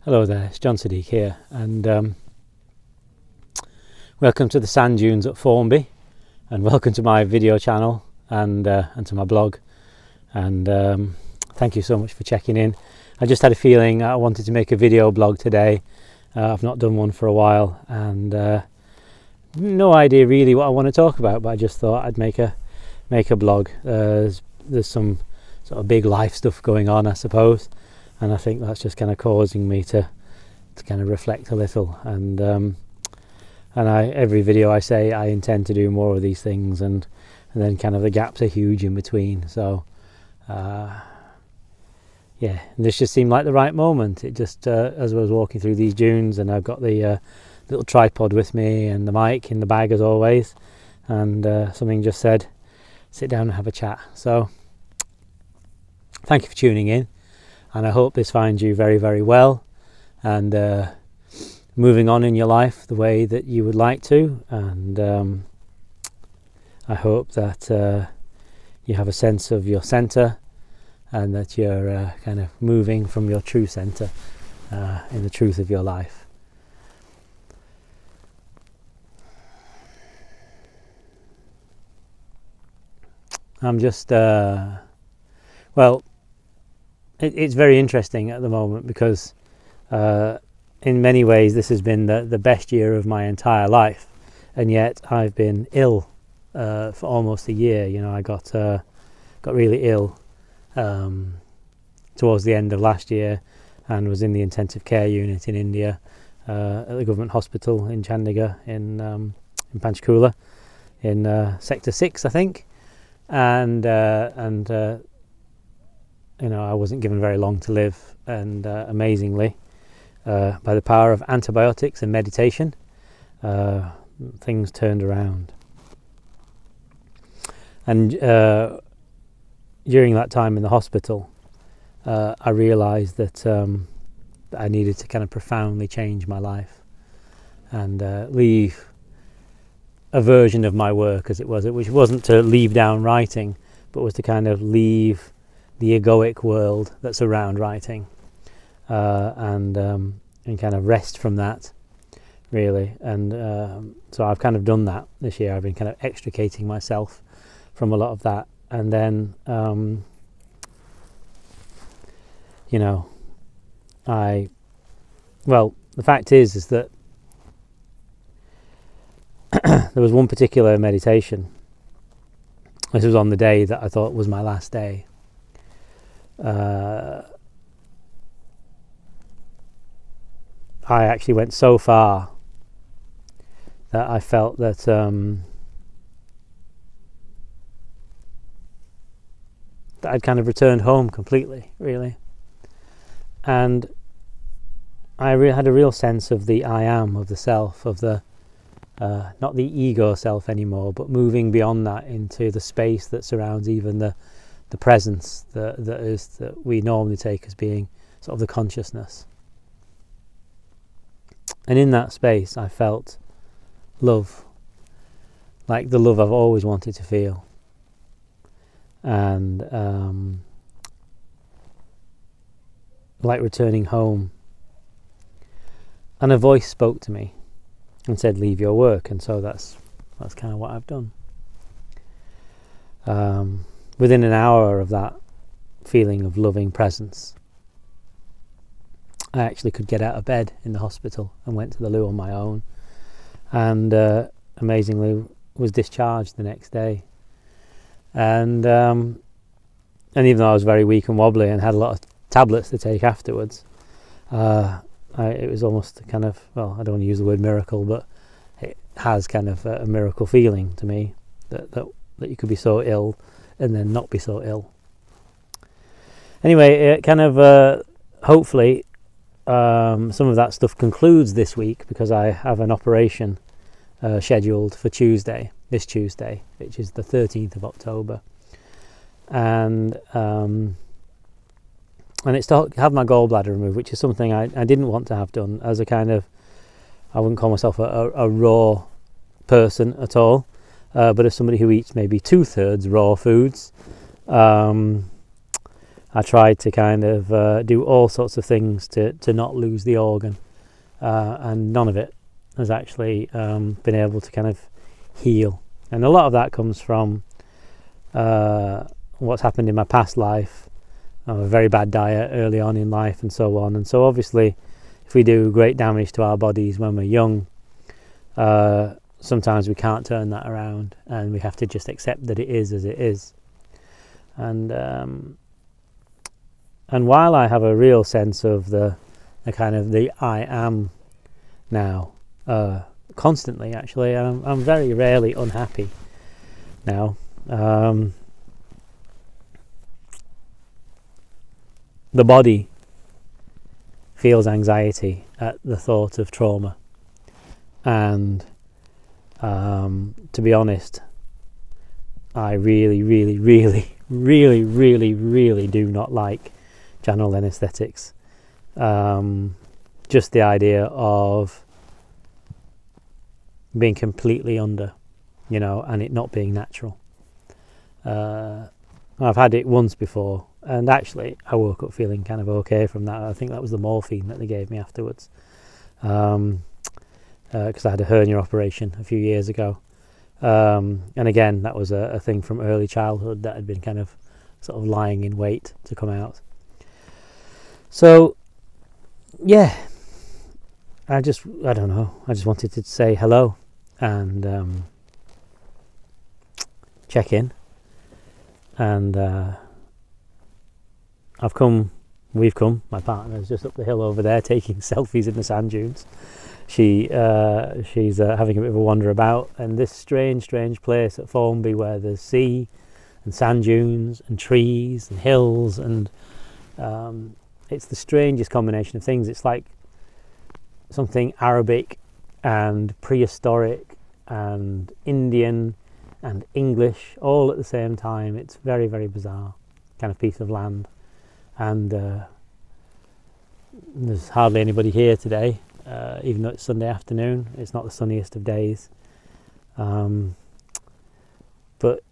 Hello there, it's John Siddique here, and welcome to the sand dunes at Formby, and welcome to my video channel and to my blog, and thank you so much for checking in. I just had a feeling I wanted to make a video blog today. I've not done one for a while, and no idea really what I want to talk about, but I just thought I'd make a blog. There's some sort of big life stuff going on, I suppose. And I think that's just kind of causing me to kind of reflect a little, and every video I say I intend to do more of these things, and then kind of the gaps are huge in between. So yeah, and this just seemed like the right moment. It just as I was walking through these dunes, and I've got the little tripod with me and the mic in the bag as always, and something just said sit down and have a chat. So thank you for tuning in. And I hope this finds you very, very well, and moving on in your life the way that you would like to. And I hope that you have a sense of your centre, and that you're kind of moving from your true centre in the truth of your life. I'm just, well, it's very interesting at the moment, because in many ways this has been the best year of my entire life, and yet I've been ill for almost a year. You know, I got really ill towards the end of last year, and was in the intensive care unit in India at the government hospital in Chandigarh in Panchkula in sector 6, I think, and you know, I wasn't given very long to live, and amazingly, by the power of antibiotics and meditation, things turned around. And during that time in the hospital, I realised that I needed to kind of profoundly change my life, and leave a version of my work, as it was, which wasn't to leave down writing, but was to kind of leave the egoic world that's around writing, and kind of rest from that, really. And so I've kind of done that this year. I've been kind of extricating myself from a lot of that, and then you know, well, the fact is that there was one particular meditation. This was on the day that I thought was my last day. I actually went so far that I felt that that I'd kind of returned home completely, really, and I had a real sense of the I am, of the self, of the not the ego self anymore, but moving beyond that into the space that surrounds even the presence that we normally take as being sort of the consciousness. And in that space I felt love, like the love I've always wanted to feel, and like returning home. And a voice spoke to me and said, leave your work. And so that's kind of what I've done. Within an hour of that feeling of loving presence, I actually could get out of bed in the hospital and went to the loo on my own, and amazingly was discharged the next day. And even though I was very weak and wobbly and had a lot of tablets to take afterwards, it was almost kind of, well, I don't want to use the word miracle, but it has kind of a miracle feeling to me that you could be so ill and then not be so ill. Anyway, it kind of hopefully some of that stuff concludes this week, because I have an operation scheduled for this Tuesday, which is the 13th of October, and it's to have my gallbladder removed, which is something I didn't want to have done, as a kind of, I wouldn't call myself a raw person at all, but as somebody who eats maybe 2/3 raw foods, I tried to kind of do all sorts of things to not lose the organ, and none of it has actually been able to kind of heal. And a lot of that comes from what's happened in my past life, a very bad diet early on in life and so on. And so obviously if we do great damage to our bodies when we're young, sometimes we can't turn that around, and we have to just accept that it is as it is. And while I have a real sense of the kind of the I am now, constantly actually, I'm very rarely unhappy now. The body feels anxiety at the thought of trauma, and to be honest, I really do not like general anaesthetics. Just the idea of being completely under, you know, and it not being natural. I've had it once before, and actually I woke up feeling kind of okay from that. I think that was the morphine that they gave me afterwards, because I had a hernia operation a few years ago, and again that was a thing from early childhood that had been kind of sort of lying in wait to come out. So yeah, I don't know, I just wanted to say hello and check in. And we've come, my partner's just up the hill over there taking selfies in the sand dunes. She's having a bit of a wander about, and this strange place at Formby where there's sea and sand dunes and trees and hills, and it's the strangest combination of things. It's like something Arabic and prehistoric and Indian and English all at the same time. It's very bizarre kind of piece of land, and there's hardly anybody here today, even though it's Sunday afternoon. It's not the sunniest of days, but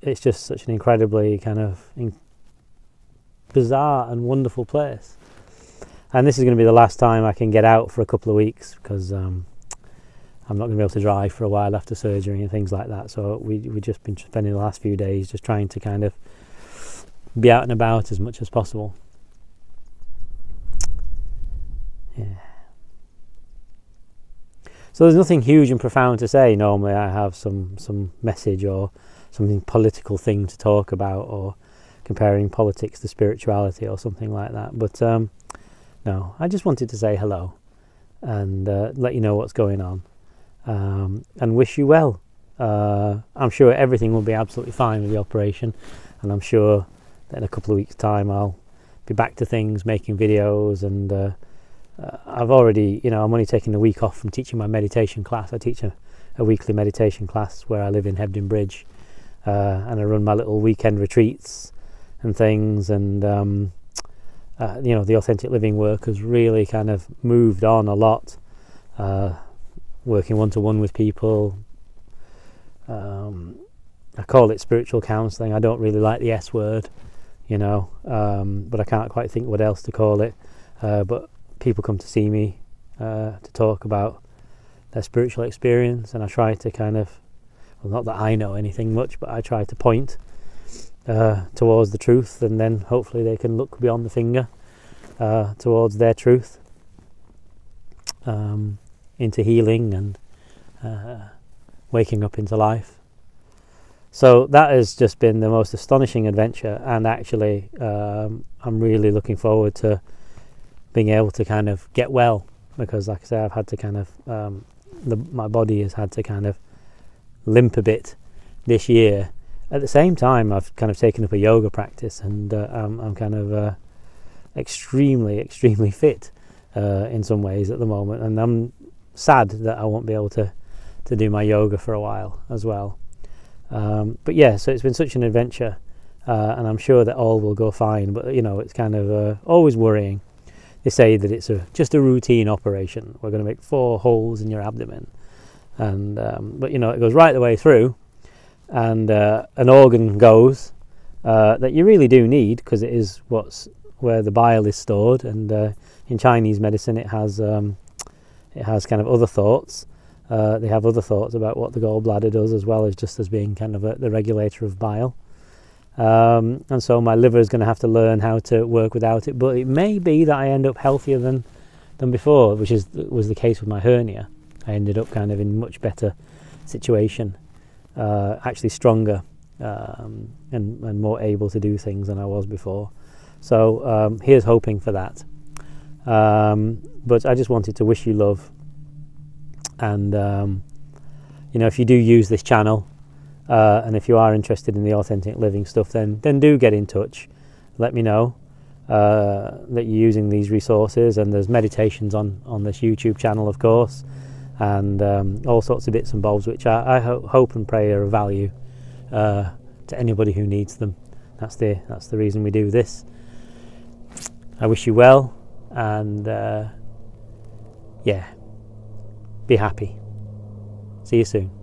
it's just such an incredibly kind of bizarre and wonderful place. And this is going to be the last time I can get out for a couple of weeks, because I'm not going to be able to drive for a while after surgery and things like that. So we've just been spending the last few days just trying to kind of be out and about as much as possible. Yeah. So there's nothing huge and profound to say. Normally I have some message or something political thing to talk about, or comparing politics to spirituality or something like that. But no, I just wanted to say hello and let you know what's going on. And wish you well. I'm sure everything will be absolutely fine with the operation, and I'm sure that in a couple of weeks' time I'll be back to things, making videos, and I've already, I'm only taking a week off from teaching my meditation class. I teach a weekly meditation class where I live in Hebden Bridge, and I run my little weekend retreats and things, and the authentic living work has really kind of moved on a lot. Working one-to-one with people. I call it spiritual counselling. I don't really like the S word, but I can't quite think what else to call it. But people come to see me to talk about their spiritual experience, and I try to kind of, well, not that I know anything much, but I try to point towards the truth, and then hopefully they can look beyond the finger towards their truth. Into healing and waking up into life. So that has just been the most astonishing adventure, and actually I'm really looking forward to being able to kind of get well, because like I say, I've had to kind of my body has had to kind of limp a bit this year. At the same time, I've kind of taken up a yoga practice, and I'm kind of extremely fit in some ways at the moment, and I'm sad that I won't be able to do my yoga for a while as well. But yeah, so it's been such an adventure, and I'm sure that all will go fine, but it's kind of always worrying. They say that it's just a routine operation. We're going to make 4 holes in your abdomen, and but it goes right the way through, and an organ goes that you really do need, because it is what's where the bile is stored, and in Chinese medicine it has kind of other thoughts. They have other thoughts about what the gallbladder does, as well as just as being kind of the regulator of bile. And so my liver is going to have to learn how to work without it, but it may be that I end up healthier than before, which was the case with my hernia. I ended up kind of in much better situation, actually stronger, and more able to do things than I was before. So here's hoping for that. But I just wanted to wish you love, and you know, if you do use this channel, and if you are interested in the authentic living stuff, then do get in touch. Let me know that you're using these resources, and there's meditations on this YouTube channel, of course, and all sorts of bits and bobs which I hope and pray are of value to anybody who needs them. That's the reason we do this. I wish you well, and yeah, be happy. See you soon.